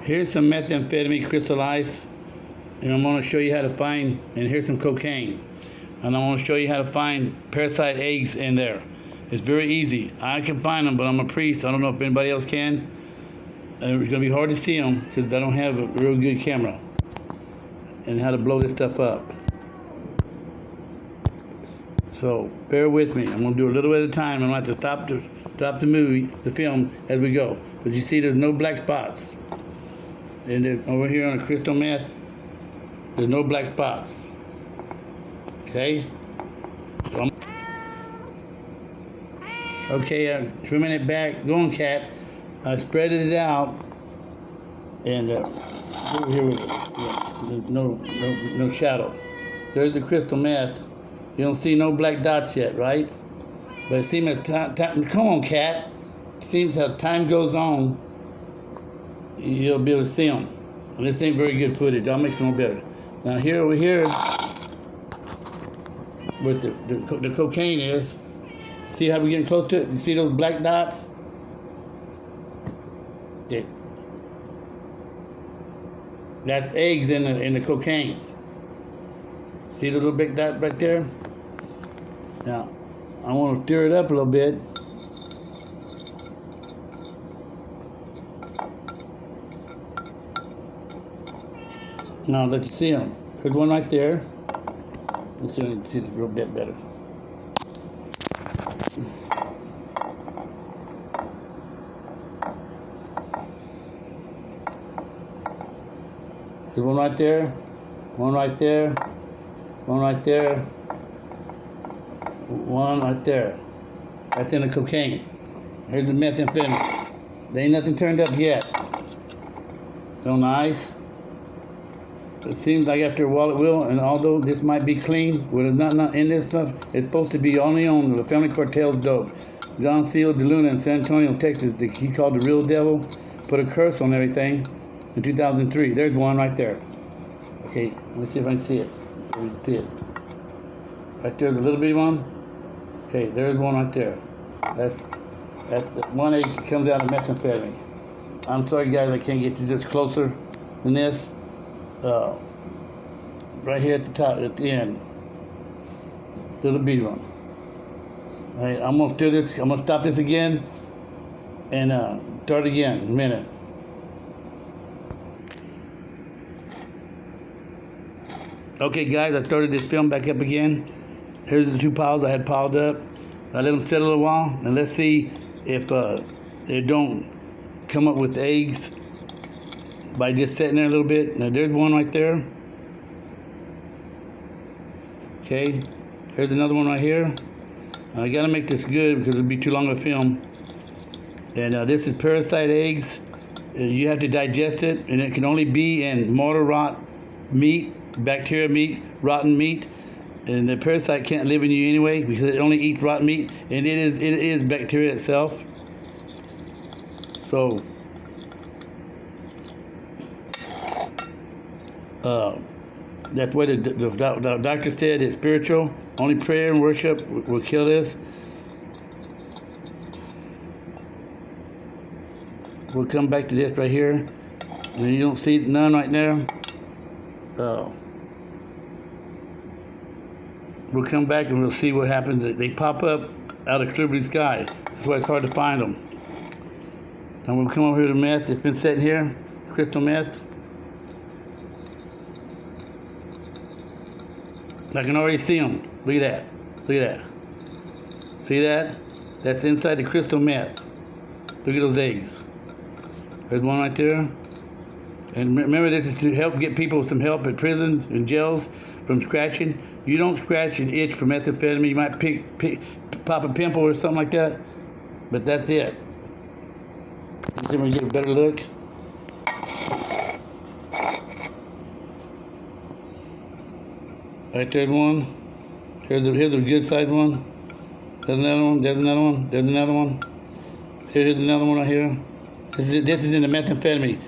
Here's some methamphetamine crystallized, and I'm going to show you how to find, and here's some cocaine. And I want to show you how to find parasite eggs in there. It's very easy. I can find them, but I'm a priest. I don't know if anybody else can. And it's going to be hard to see them because I don't have a real good camera. And how to blow this stuff up. So bear with me. I'm going to do a little at a time. I'm going to have to stop the film as we go. But you see, there's no black spots. And then over here on the crystal meth, there's no black spots. Okay? So okay, trimming it back. Go on, cat. I spreaded it out. And over here, there's no shadow. There's the crystal meth. You don't see no black dots yet, right? But it seems as time, come on, cat. It seems as time goes on, you'll be able to see them. And this ain't very good footage. I'll make some more better. Now here, over here, where the cocaine is, see how we're getting close to it? You see those black dots? Yeah. That's eggs in the cocaine. See the little big dot right there? Now, I want to stir it up a little bit. Now, let you see them. There's one right there. Let's see if you can see this a little bit better. There's one right there. One right there. One right there. One right there. That's in the cocaine. Here's the methamphetamine. There ain't nothing turned up yet. So nice. It seems like after a while it will, and although this might be clean, where there's nothing in this stuff, it's supposed to be only on the F.M.Cartel's dope. John Seal DeLuna in San Antonio, Texas, he called the real devil, put a curse on everything in 2003. There's one right there. Okay, let me see if I can see it. You can see it. Right there's a little bitty one. Okay, there's one right there. That's one egg comes out of methamphetamine. I'm sorry, guys, I can't get you just closer than this. Right here at the top, at the end. Little bitty one. All right, I'm gonna do this. I'm gonna stop this again and start again in a minute. Okay, guys, I started this film back up again. Here's the two piles I had piled up. I let them settle a while, and let's see if they don't come up with eggs by just sitting there a little bit. Now, there's one right there. Okay, here's another one right here. I gotta make this good because it'll be too long of a film. And this is parasite eggs. You have to digest it, and it can only be in mortar rot meat, bacteria meat, rotten meat. And the parasite can't live in you anyway because it only eats rotten meat, and it is bacteria itself. So that's what the doctor said. It's spiritual. Only prayer and worship will kill this. We'll come back to this right here. And you don't see none right there. We'll come back and we'll see what happens. They pop up out of clear blue sky. That's why it's hard to find them. And we'll come over here to meth. It's been sitting here, crystal meth. I can already see them. Look at that. Look at that. See that? That's inside the crystal meth. Look at those eggs. There's one right there. And remember, this is to help get people some help at prisons and jails from scratching. You don't scratch an itch for methamphetamine. You might pop a pimple or something like that, but that's it. Let's see if we can get a better look. Right there's one. Here's a good side one. There's another one. There's another one. There's another one. Here's another one right here. This is in the methamphetamine.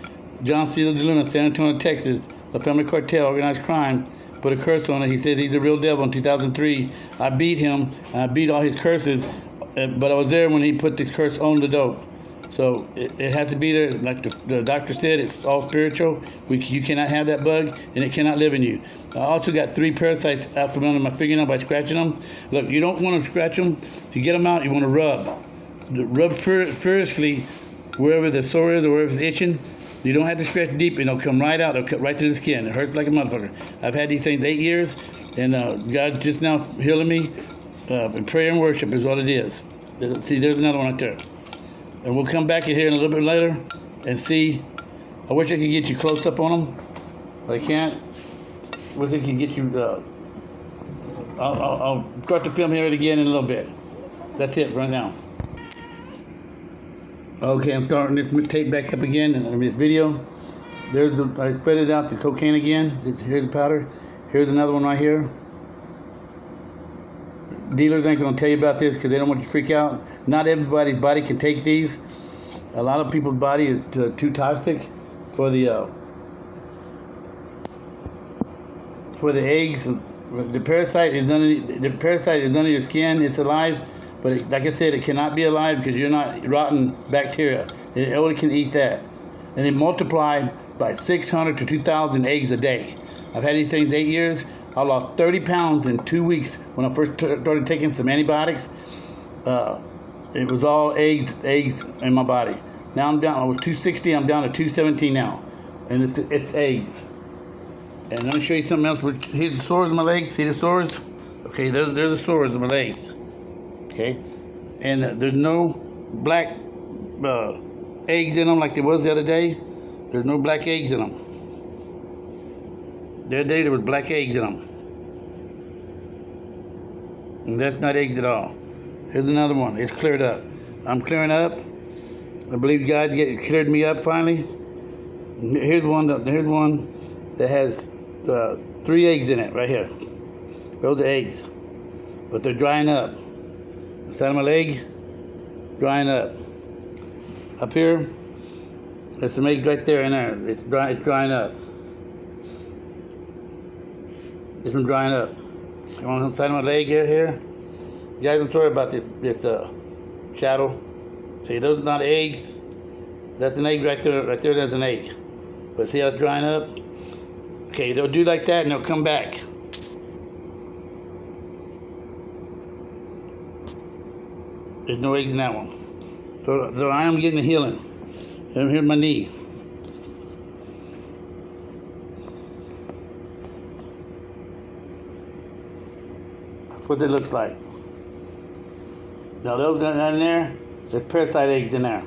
John Seal DeLuna, San Antonio, Texas, F.M.Cartel, organized crime, put a curse on it. He says he's a real devil in 2003. I beat him. I beat all his curses, but I was there when he put this curse on the dope. So it has to be there. Like the doctor said, it's all spiritual. You cannot have that bug, and it cannot live in you. I also got 3 parasites out from under my fingernail by scratching them. Look, you don't want to scratch them. To get them out, you want to rub. Rub furiously wherever the sore is or wherever it's itching. You don't have to scratch deep, and it'll come right out. It'll cut right through the skin. It hurts like a motherfucker. I've had these things 8 years, and God just now healing me. And prayer and worship is what it is. See, there's another one right there. And we'll come back in here in a little bit later and see. I wish I could get you close up on them, but I can't. I wish I could get you. I'll start the film here again in a little bit. That's it right now. Okay, I'm starting this tape back up again in this video. I spread it out, the cocaine again. Here's the powder. Here's another one right here. Dealers ain't going to tell you about this because they don't want you to freak out. Not everybody's body can take these. A lot of people's body is too toxic for the eggs. The parasite is under your skin. It's alive, but like I said, it cannot be alive because you're not rotten bacteria. It only can eat that, and they multiply by 600 to 2,000 eggs a day. I've had these things 8 years. I lost 30 pounds in 2 weeks when I first started taking some antibiotics. It was all eggs in my body. Now I'm down. I was 260. I'm down to 217 now, and it's eggs. And let me show you something else. Here's the sores on my legs. See the sores? Okay, there's the sores on my legs. Okay, and there's no black eggs in them like there was the other day. There's no black eggs in them. The other day there was black eggs in them. And that's not eggs at all. Here's another one. It's cleared up. I'm clearing up. I believe God cleared me up finally. Here's one that has 3 eggs in it right here. Those are eggs. But they're drying up. The side of my leg, drying up. Up here, there's some eggs right there and there. It's drying up. This one's drying up. On the side of my leg here. You guys don't worry about this shadow. See, those are not eggs. That's an egg right there. Right there, there's an egg. But see how it's drying up? Okay, they'll do like that and they'll come back. There's no eggs in that one. So I am getting a healing. And here's my knee. What it looks like. Now those down in there, there's parasite eggs in there.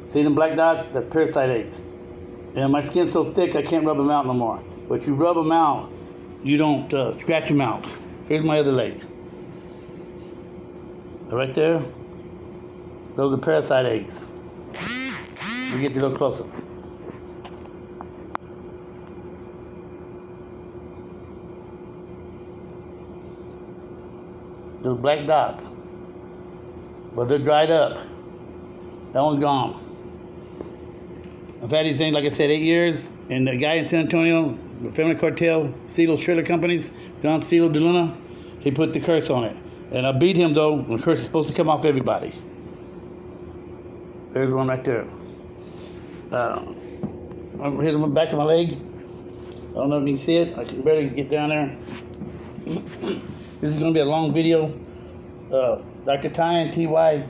See them black dots? That's parasite eggs. And my skin's so thick I can't rub them out no more. But you rub them out, you don't scratch them out. Here's my other leg. Right there, those are parasite eggs. Let me get you a little closer. Those black dots. But they're dried up. That one's gone. I've had these things, like I said, 8 years. And the guy in San Antonio, the F.M.Cartel, Seattle's trailer companies, John Seatle de Luna, he put the curse on it. And I beat him, though, when the curse is supposed to come off everybody. There's one right there. Here's the back of my leg. I don't know if you can see it. I can barely get down there. This is going to be a long video. Dr. Tying, Tyring.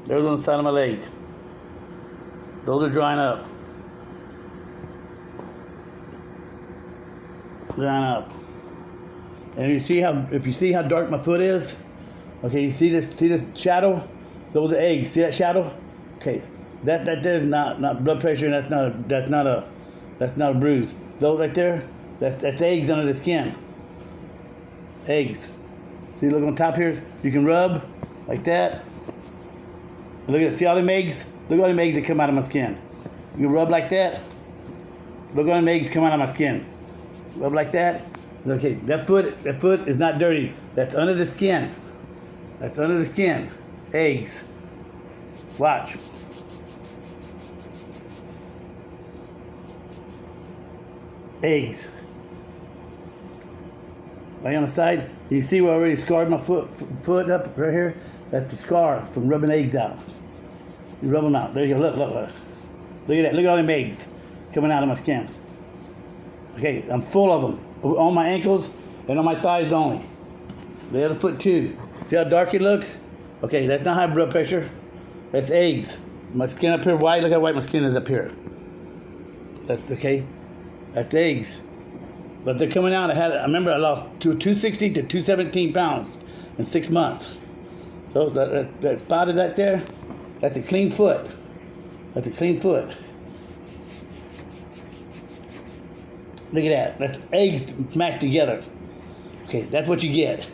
There's on the side of my leg. Those are drying up. Drying up. And if you see how dark my foot is, okay, you see this shadow? Those are eggs. See that shadow? Okay, that there's not blood pressure, and that's not a bruise. Those right there, that's eggs under the skin. Eggs. See, look on top here. You can rub like that. Look at it. See all them eggs? Look at all them eggs that come out of my skin. You rub like that. Look at all them eggs come out of my skin. Rub like that. Okay, that foot is not dirty. That's under the skin. That's under the skin. Eggs. Watch. Eggs. right on the side. You see where I already scarred my foot up right here? That's the scar from rubbing eggs out. You rub them out. There you go. Look. Look at that. Look at all them eggs coming out of my skin. Okay, I'm full of them. On my ankles and on my thighs only. The other foot too. See how dark it looks? Okay, that's not high blood pressure. That's eggs. My skin up here white. Look how white my skin is up here. That's okay. That's eggs. But they're coming out. I remember I lost 260 to 217 pounds in 6 months. So that spot is right there. That's a clean foot. That's a clean foot. Look at that. That's eggs mashed together. Okay, that's what you get.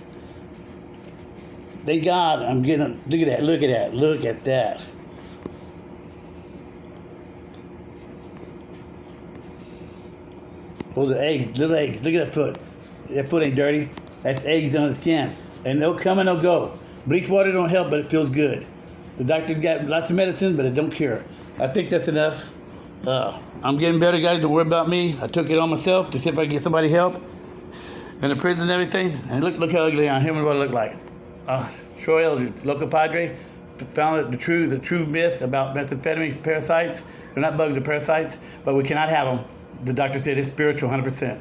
Thank God I'm getting. Look at that. Look at that. Look at that. Those are eggs, little eggs. Look at that foot. That foot ain't dirty. That's eggs on the skin. And they'll come and they'll go. Bleach water don't help, but it feels good. The doctor's got lots of medicine, but it don't cure. I think that's enough. I'm getting better, guys. Don't worry about me. I took it on myself to see if I can get somebody help in the prison and everything. And look how ugly I am. Here's what I look like. Troy Eldridge, local padre, found the true myth about methamphetamine parasites. They're not bugs, they're parasites, but we cannot have them. The doctor said it's spiritual, 100%.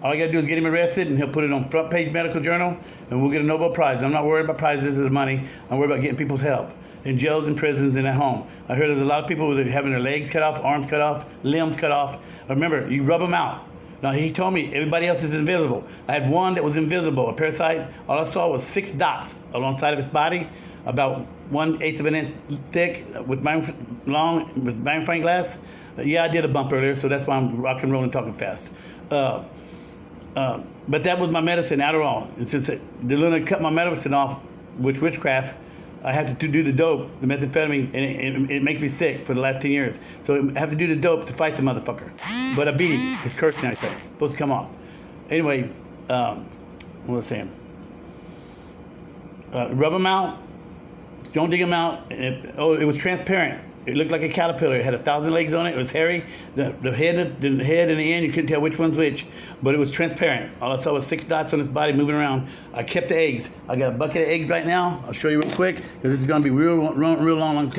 All I got to do is get him arrested, and he'll put it on front page medical journal, and we'll get a Nobel Prize. I'm not worried about prizes or the money. I'm worried about getting people's help in jails and prisons and at home. I heard there's a lot of people that are having their legs cut off, arms cut off, limbs cut off. Remember, you rub them out. Now, he told me everybody else is invisible. I had one that was invisible, a parasite. All I saw was 6 dots alongside of his body, about 1/8 of an inch thick, with magnifying glass. Yeah, I did a bump earlier, so that's why I'm rock and rolling, talking fast. But that was my medicine, Adderall. And since they're going to cut my medicine off with witchcraft, I have to do the dope, the methamphetamine, and it makes me sick for the last 10 years. So I have to do the dope to fight the motherfucker. But I beat him. His curse now, it's supposed to come off. Anyway, what was I saying? Rub them out. Don't dig them out. It was transparent. It looked like a caterpillar. It had 1,000 legs on it. It was hairy. The head and the end, you couldn't tell which one's which, but it was transparent. All I saw was 6 dots on his body moving around. I kept the eggs. I got a bucket of eggs right now. I'll show you real quick because this is going to be real long.